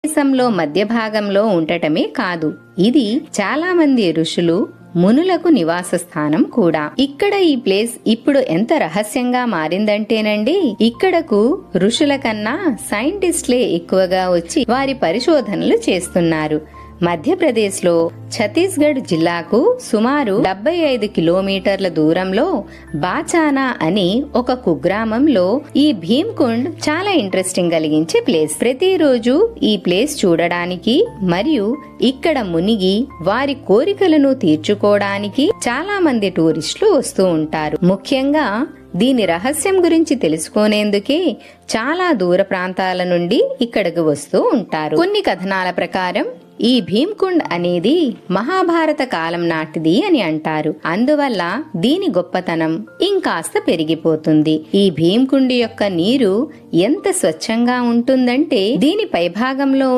దేశంలో మధ్య భాగంలో ఉండటమే కాదు, ఇది చాలా మంది ఋషులు మునులకు నివాస స్థానం కూడా. ఇక్కడ ఈ ప్లేస్ ఇప్పుడు ఎంత రహస్యంగా మారిందంటేనండి, ఇక్కడకు ఋషుల కన్నా సైంటిస్టులే ఎక్కువగా వచ్చి వారి పరిశోధనలు చేస్తున్నారు. మధ్యప్రదేశ్లో ఛత్తీస్గఢ్ జిల్లాకు సుమారు 75 కిలోమీటర్ల దూరంలో బాచానా అని ఒక కుగ్రామంలో ఈ భీమ్కుండ్ చాలా ఇంట్రెస్టింగ్ కలిగించే ప్లేస్. ప్రతిరోజు ఈ ప్లేస్ చూడడానికి మరియు ఇక్కడ మునిగి వారి కోరికలను తీర్చుకోవడానికి చాలా మంది టూరిస్టులు వస్తూ ఉంటారు. ముఖ్యంగా దీని రహస్యం గురించి తెలుసుకునేందుకే చాలా దూర ప్రాంతాల నుండి ఇక్కడికి వస్తూ ఉంటారు. కొన్ని కథనాల ప్రకారం ఈ భీమ్కుండ్ అనేది మహాభారత కాలం నాటిది అని అంటారు. అందువల్ల దీని గొప్పతనం ఇంకాస్త పెరిగిపోతుంది. ఈ భీమ్కుండ్ యొక్క నీరు ఎంత స్వచ్ఛంగా ఉంటుందంటే దీని పైభాగంలో